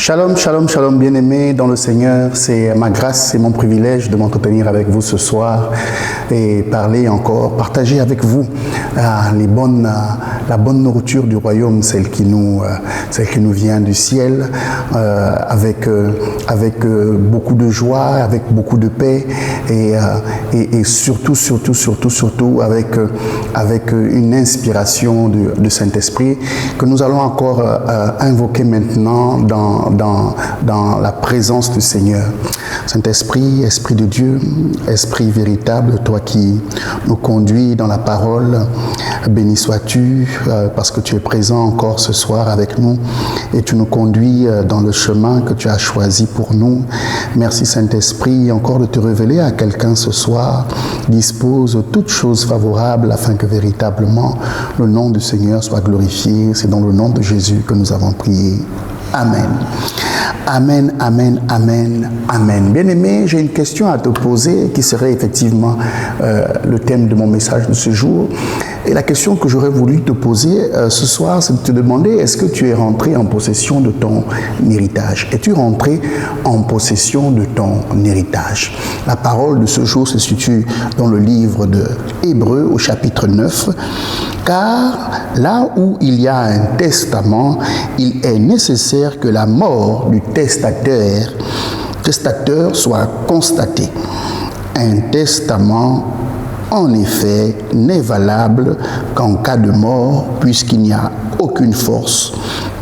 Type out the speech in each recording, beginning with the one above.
Shalom, shalom, shalom, bien-aimés dans le Seigneur. C'est ma grâce, c'est mon privilège de m'entretenir avec vous ce soir et partager avec vous la bonne nourriture du royaume, celle qui nous vient du ciel, avec beaucoup de joie, avec beaucoup de paix et surtout avec une inspiration du Saint-Esprit que nous allons encore invoquer maintenant dans la présence du Seigneur. Saint-Esprit, Esprit de Dieu, Esprit véritable, toi qui nous conduis dans la parole, béni sois-tu parce que tu es présent encore ce soir avec nous et tu nous conduis dans le chemin que tu as choisi pour nous. Merci Saint-Esprit encore de te révéler à quelqu'un ce soir. Dispose toutes choses favorables afin que véritablement le nom du Seigneur soit glorifié. C'est dans le nom de Jésus que nous avons prié. Amen. Amen, amen, amen, amen. Bien-aimé, j'ai une question à te poser qui serait effectivement le thème de mon message de ce jour. Et la question que j'aurais voulu te poser ce soir, c'est de te demander, est-ce que tu es rentré en possession de ton héritage? Es-tu rentré en possession de ton héritage? La parole de ce jour se situe dans le livre de Hébreux au chapitre 9. Car là où il y a un testament, il est nécessaire que la mort du testateur soit constatée. Un testament, en effet, n'est valable qu'en cas de mort, puisqu'il n'y a aucune force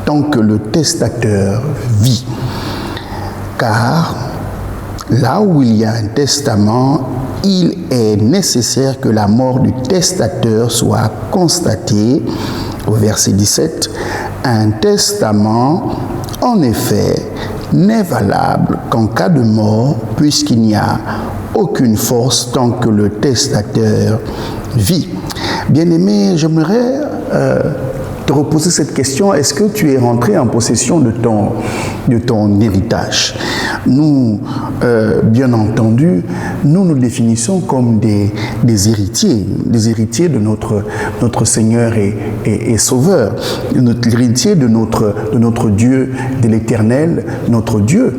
tant que le testateur vit. Car là où il y a un testament, il est nécessaire que la mort du testateur soit constatée. Au verset 17, un testament, en effet, n'est valable qu'en cas de mort, puisqu'il n'y a aucune force tant que le testateur vit. Bien-aimé, j'aimerais te reposer cette question. Est-ce que tu es rentré en possession de ton héritage? Nous, bien entendu, nous définissons comme des héritiers de notre Seigneur et Sauveur, l'héritier de notre Dieu, de l'Éternel, notre Dieu.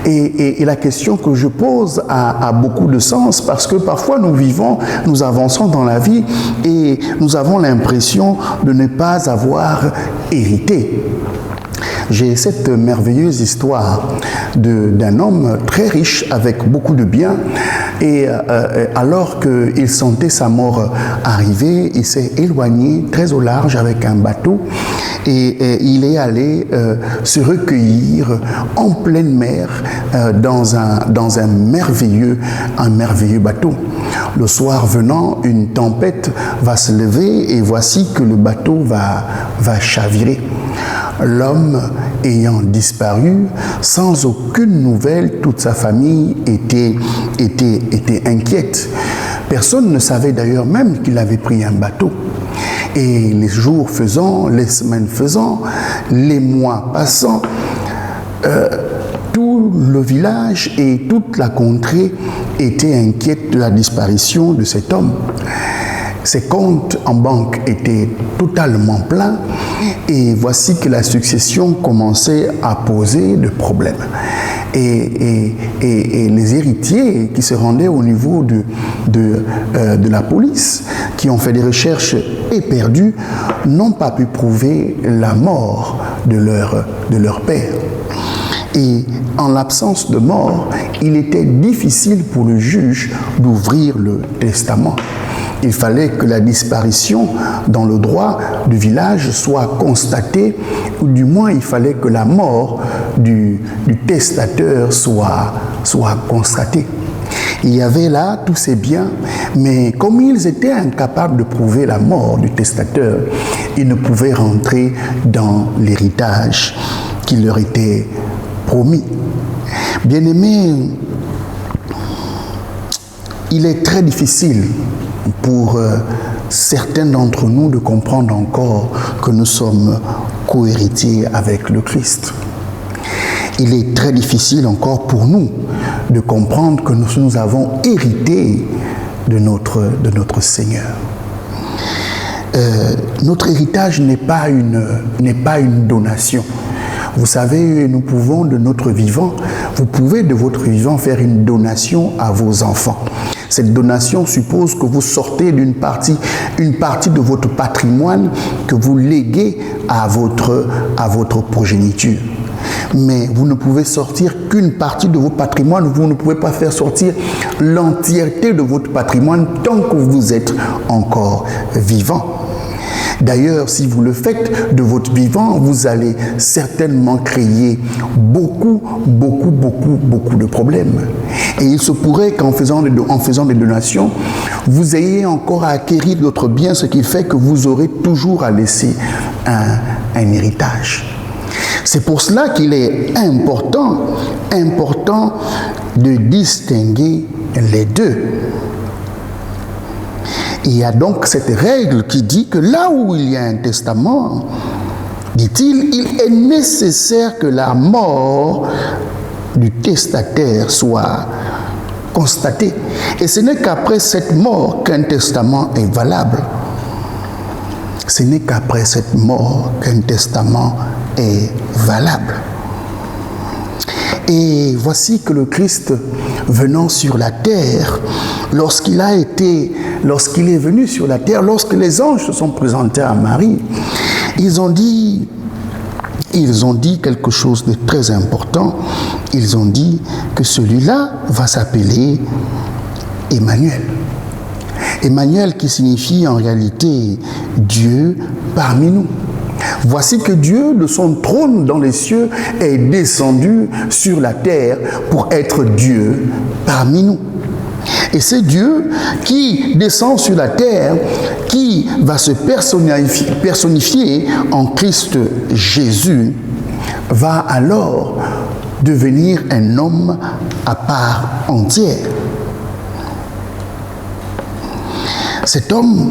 Et la question que je pose a beaucoup de sens parce que parfois nous avançons dans la vie et nous avons l'impression de ne pas avoir hérité. J'ai cette merveilleuse histoire d'un homme très riche avec beaucoup de biens et alors qu'il sentait sa mort arriver, il s'est éloigné très au large avec un bateau et il est allé se recueillir en pleine mer dans un merveilleux bateau. Le soir venant, une tempête va se lever et voici que le bateau va chavirer. L'homme ayant disparu, sans aucune nouvelle, toute sa famille était inquiète. Personne ne savait d'ailleurs même qu'il avait pris un bateau. Et les jours faisant, les semaines faisant, les mois passant, tout le village et toute la contrée étaient inquiets de la disparition de cet homme. Ses comptes en banque étaient totalement pleins et voici que la succession commençait à poser de problèmes. Et les héritiers qui se rendaient au niveau de la police, qui ont fait des recherches éperdues, n'ont pas pu prouver la mort de leur père. Et en l'absence de mort, il était difficile pour le juge d'ouvrir le testament. Il fallait que la disparition dans le droit du village soit constatée, ou du moins il fallait que la mort du testateur soit constatée. Il y avait là tous ces biens, mais comme ils étaient incapables de prouver la mort du testateur, ils ne pouvaient rentrer dans l'héritage qui leur était promis. Bien-aimés, il est très difficile pour certains d'entre nous de comprendre encore que nous sommes co-héritiers avec le Christ. Il est très difficile encore pour nous de comprendre que nous avons hérité de notre Seigneur. Notre héritage n'est pas une donation. Vous savez, nous pouvons de notre vivant, vous pouvez de votre vivant faire une donation à vos enfants. Cette donation suppose que vous sortez une partie de votre patrimoine que vous léguez à votre progéniture. Mais vous ne pouvez sortir qu'une partie de votre patrimoine, vous ne pouvez pas faire sortir l'entièreté de votre patrimoine tant que vous êtes encore vivant. D'ailleurs, si vous le faites de votre vivant, vous allez certainement créer beaucoup de problèmes. Et il se pourrait qu'en faisant des donations, vous ayez encore à acquérir d'autres biens, ce qui fait que vous aurez toujours à laisser un héritage. C'est pour cela qu'il est important de distinguer les deux. Il y a donc cette règle qui dit que là où il y a un testament, dit-il, il est nécessaire que la mort du testataire soit constatée. Et ce n'est qu'après cette mort qu'un testament est valable. Ce n'est qu'après cette mort qu'un testament est valable. Et voici que le Christ, venant sur la terre, lorsqu'il est venu sur la terre, lorsque les anges se sont présentés à Marie, ils ont dit quelque chose de très important. Ils ont dit que celui-là va s'appeler Emmanuel. Emmanuel qui signifie en réalité Dieu parmi nous. Voici que Dieu, de son trône dans les cieux, est descendu sur la terre pour être Dieu parmi nous. Et c'est Dieu qui descend sur la terre, qui va se personnifier en Christ Jésus, va alors devenir un homme à part entière. Cet homme,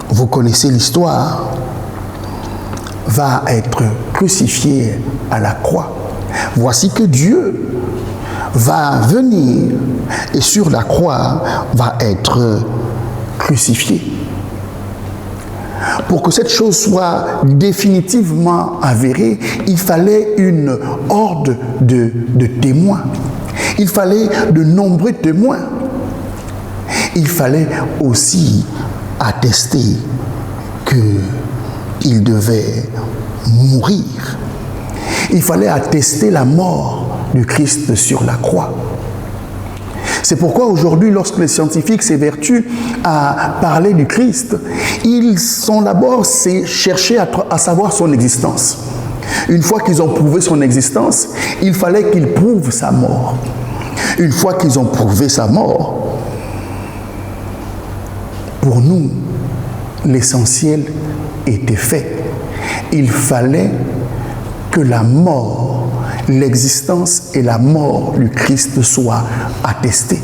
vous connaissez l'histoire, va être crucifié à la croix. Voici que Dieu va venir et sur la croix va être crucifié. Pour que cette chose soit définitivement avérée, il fallait une horde de témoins. Il fallait de nombreux témoins. Il fallait aussi attester qu'il devait mourir. Il fallait attester la mort du Christ sur la croix. C'est pourquoi aujourd'hui, lorsque les scientifiques s'évertuent à parler du Christ, ils sont d'abord chercher à savoir son existence. Une fois qu'ils ont prouvé son existence, il fallait qu'ils prouvent sa mort. Une fois qu'ils ont prouvé sa mort, pour nous, l'essentiel était fait. Il fallait que la mort, l'existence et la mort du Christ soient attestées.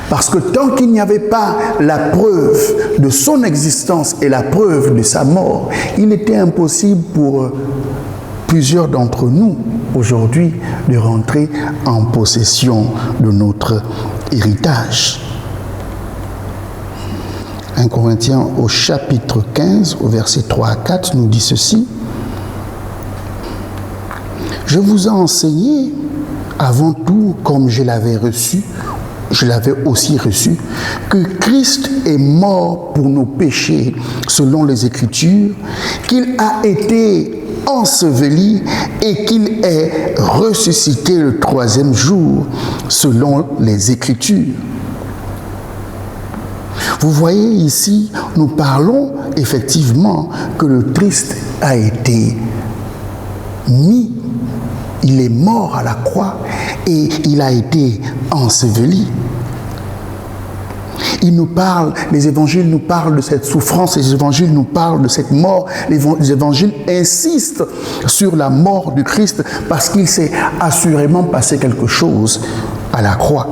Parce que tant qu'il n'y avait pas la preuve de son existence et la preuve de sa mort, il était impossible pour plusieurs d'entre nous aujourd'hui de rentrer en possession de notre héritage. 1 Corinthiens au chapitre 15, au verset 3 à 4, nous dit ceci. Je vous ai enseigné avant tout, comme je l'avais aussi reçu, que Christ est mort pour nos péchés selon les Écritures, qu'il a été enseveli et qu'il est ressuscité le troisième jour selon les Écritures. Vous voyez ici, nous parlons effectivement que le Christ a été mis, il est mort à la croix et il a été enseveli. Il nous parle, les évangiles nous parlent de cette souffrance, les évangiles nous parlent de cette mort, les évangiles insistent sur la mort du Christ parce qu'il s'est assurément passé quelque chose à la croix.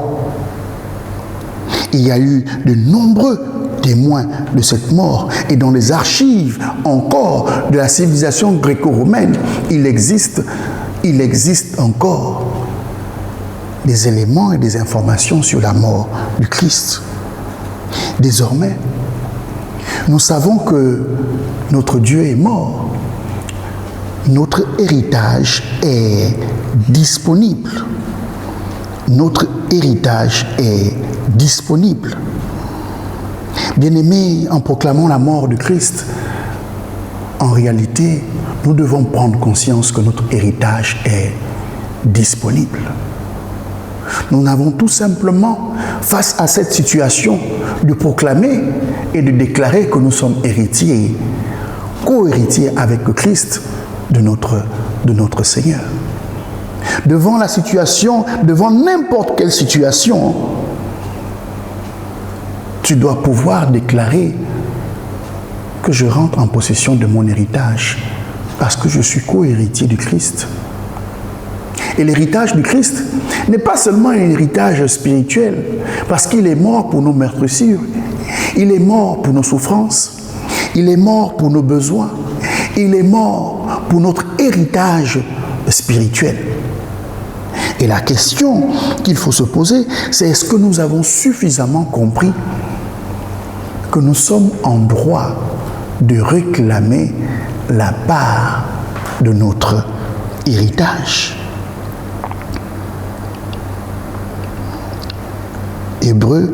Il y a eu de nombreux témoins de cette mort. Et dans les archives encore de la civilisation gréco-romaine, il existe encore des éléments et des informations sur la mort du Christ. Désormais, nous savons que notre Dieu est mort. notre héritage est disponible. Notre héritage est disponible. Bien-aimés, en proclamant la mort de Christ, en réalité, nous devons prendre conscience que notre héritage est disponible. Nous n'avons tout simplement, face à cette situation, de proclamer et de déclarer que nous sommes héritiers, co-héritiers avec le Christ de notre Seigneur. Devant la situation, devant n'importe quelle situation, tu dois pouvoir déclarer que je rentre en possession de mon héritage parce que je suis co-héritier du Christ. Et l'héritage du Christ n'est pas seulement un héritage spirituel, parce qu'il est mort pour nos meurtrissures, il est mort pour nos souffrances, il est mort pour nos besoins, il est mort pour notre héritage spirituel. Et la question qu'il faut se poser, c'est est-ce que nous avons suffisamment compris que nous sommes en droit de réclamer la part de notre héritage? Hébreux,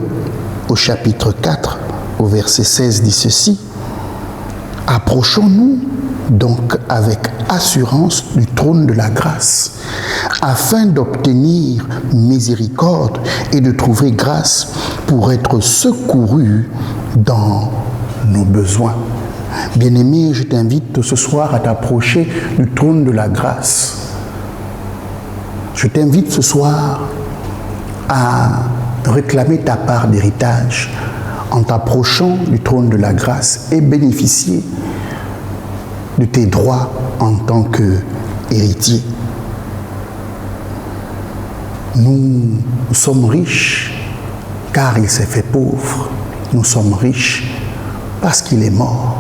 au chapitre 4, au verset 16, dit ceci: « Approchons-nous donc avec assurance du trône de la grâce, afin d'obtenir miséricorde et de trouver grâce pour être secourus dans nos besoins. » Bien-aimé, je t'invite ce soir à t'approcher du trône de la grâce. Je t'invite ce soir à réclamer ta part d'héritage en t'approchant du trône de la grâce et bénéficier de tes droits en tant qu'héritier. Nous sommes riches car il s'est fait pauvre. Nous sommes riches parce qu'il est mort.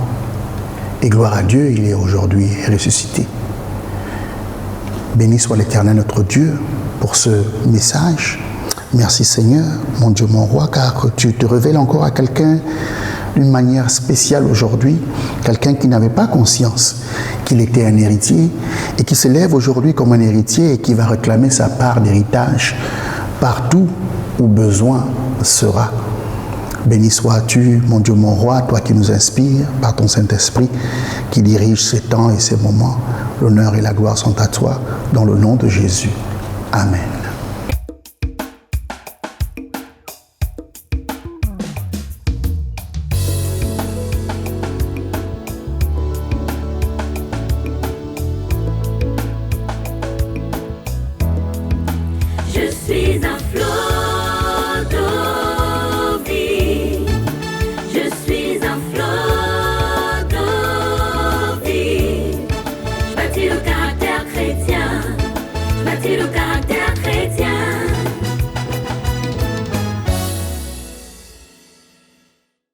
Et gloire à Dieu, il est aujourd'hui ressuscité. Béni soit l'Éternel notre Dieu pour ce message. Merci Seigneur, mon Dieu, mon roi, car tu te révèles encore à quelqu'un d'une manière spéciale aujourd'hui, quelqu'un qui n'avait pas conscience qu'il était un héritier et qui se lève aujourd'hui comme un héritier et qui va réclamer sa part d'héritage partout où besoin sera. Béni sois-tu, mon Dieu, mon roi, toi qui nous inspires par ton Saint-Esprit, qui dirige ces temps et ces moments. L'honneur et la gloire sont à toi, dans le nom de Jésus. Amen.